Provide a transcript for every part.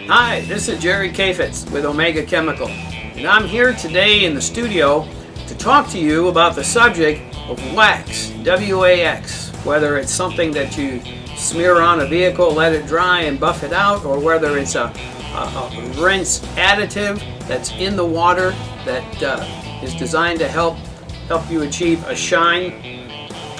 Hi, this is Jerry Kaifetz with Omega Chemical, and I'm here today in the studio to talk to you about the subject of wax, W-A-X, whether it's something that you smear on a vehicle, let it dry and buff it out, or whether it's a rinse additive that's in the water that is designed to help you achieve a shine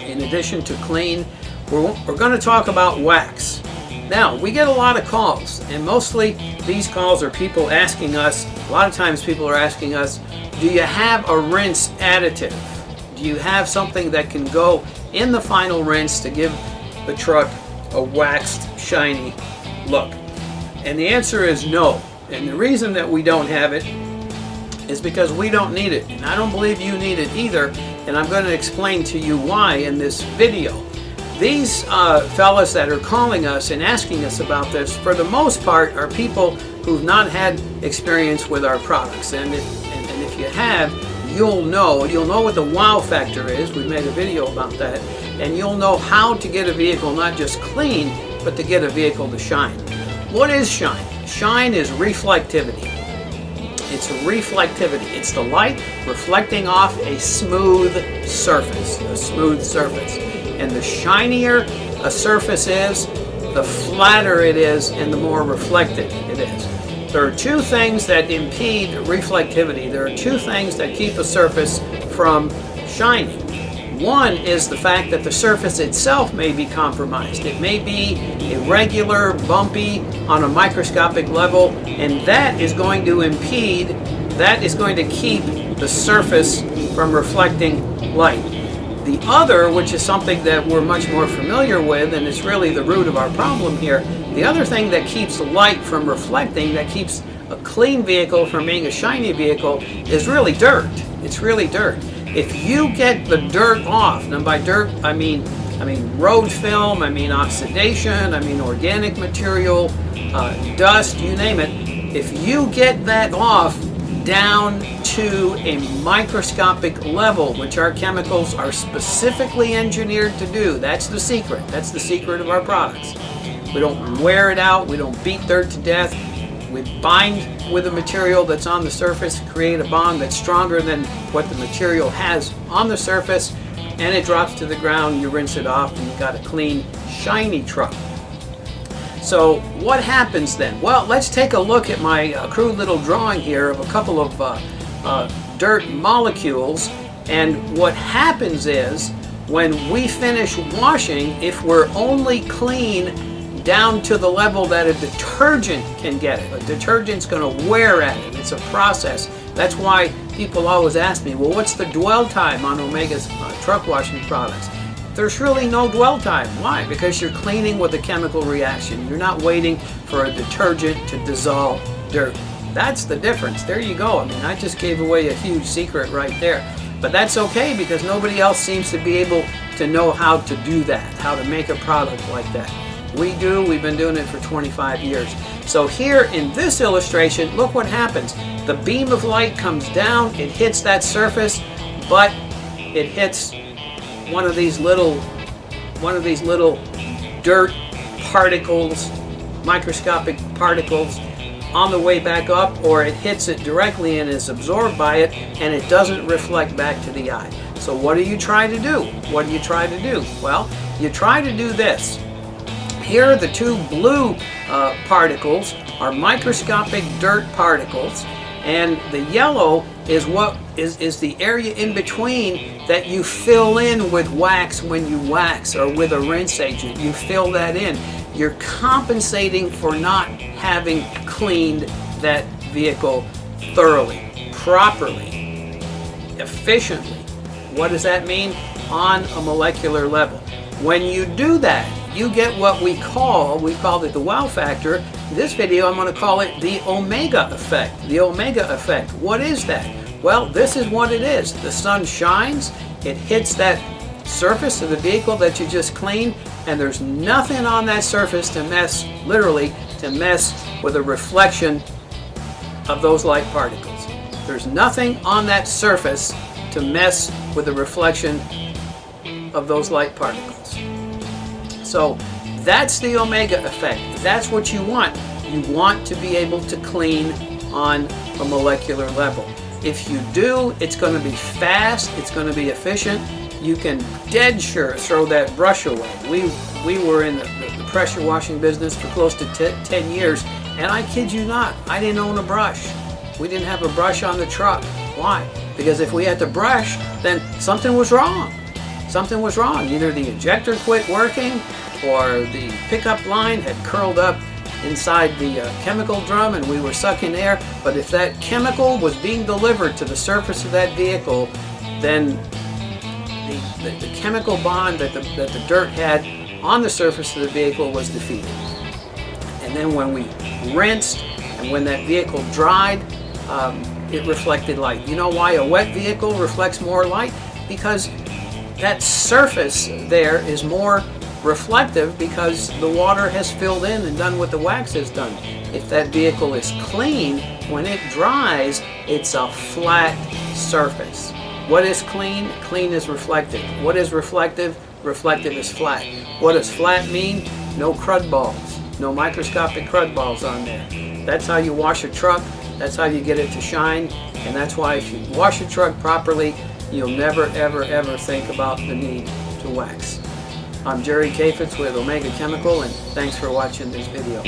in addition to clean. We're going to talk about wax. Now, we get a lot of calls, and mostly these calls are people asking us, a lot of times people are asking us, do you have a rinse additive? Do you have something that can go in the final rinse to give the truck a waxed, shiny look? And the answer is no. And the reason that we don't have it is because we don't need it. And I don't believe you need it either, and I'm going to explain to you why in this video. These fellas that are calling us and asking us about this, for the most part, are people who've not had experience with our products. And if you have, you'll know what the wow factor is. We made a video about that. And you'll know how to get a vehicle not just clean, but to get a vehicle to shine. What is shine? Shine is reflectivity. It's reflectivity. It's the light reflecting off a smooth surface. And the shinier a surface is, the flatter it is, and the more reflective it is. There are two things that impede reflectivity. There are two things that keep a surface from shining. One is the fact that the surface itself may be compromised. It may be irregular, bumpy on a microscopic level, and that is going to impede, that is going to keep the surface from reflecting light. The other, which is something that we're much more familiar with, and it's really the root of our problem here, the other thing that keeps light from reflecting, that keeps a clean vehicle from being a shiny vehicle, is really dirt. It's really dirt. If you get the dirt off, and by dirt I mean road film, I mean oxidation, I mean organic material, dust, you name it, if you get that off down to a microscopic level, which our chemicals are specifically engineered to do. That's the secret. That's the secret of our products. We don't wear it out. We don't beat dirt to death. We bind with the material that's on the surface, create a bond that's stronger than what the material has on the surface, and it drops to the ground. You rinse it off, and you've got a clean, shiny truck. So what happens then? Well, let's take a look at my crude little drawing here of a couple of dirt molecules. And what happens is, when we finish washing, if we're only clean down to the level that a detergent can get it, a detergent's going to wear at it. It's a process. That's why people always ask me, well, what's the dwell time on Omega's truck washing products? There's really no dwell time. Why? Because you're cleaning with a chemical reaction. You're not waiting for a detergent to dissolve dirt. That's the difference. There you go. I mean, I just gave away a huge secret right there. But that's okay, because nobody else seems to be able to know how to do that, how to make a product like that. We do. We've been doing it for 25 years. So here in this illustration, look what happens. The beam of light comes down, it hits that surface, but it hits one of these little dirt particles, microscopic particles, on the way back up, or it hits it directly and is absorbed by it, and it doesn't reflect back to the eye. So what do you try to do? What do you try to do? Well, you try to do this. Here, the two blue particles are microscopic dirt particles, and the yellow is what is the area in between that you fill in with wax when you wax, or with a rinse agent. You fill that in. You're compensating for not having cleaned that vehicle thoroughly, properly, efficiently. What does that mean? On a molecular level. When you do that, you get what we called it the wow factor. In this video, I'm going to call it the Omega effect. The Omega effect. What is that? Well, this is what it is. The sun shines, it hits that surface of the vehicle that you just cleaned, and there's nothing on that surface to mess, literally, to mess with a reflection of those light particles. There's nothing on that surface to mess with the reflection of those light particles. So that's the omega effect. That's what you want. You want to be able to clean on a molecular level. If you do, it's going to be fast, it's going to be efficient. You can dead sure throw that brush away. We were in the pressure washing business for close to 10 years, and I kid you not, I didn't own a brush. We didn't have a brush on the truck. Why? Because if we had to brush, then something was wrong. Something was wrong. Either the injector quit working, or the pickup line had curled up inside the chemical drum and we were sucking air. But if that chemical was being delivered to the surface of that vehicle, then the chemical bond that the dirt had on the surface of the vehicle was defeated. And then when we rinsed and when that vehicle dried, it reflected light. You know why a wet vehicle reflects more light? Because that surface there is more reflective because the water has filled in and done what the wax has done. If that vehicle is clean, when it dries, it's a flat surface. What is clean? Clean is reflective. What is reflective? Reflective is flat. What does flat mean? No crud balls. No microscopic crud balls on there. That's how you wash a truck. That's how you get it to shine. And that's why if you wash a truck properly, you'll never, ever, ever think about the need to wax. I'm Jerry Kaifetz with Omega Chemical, and thanks for watching this video.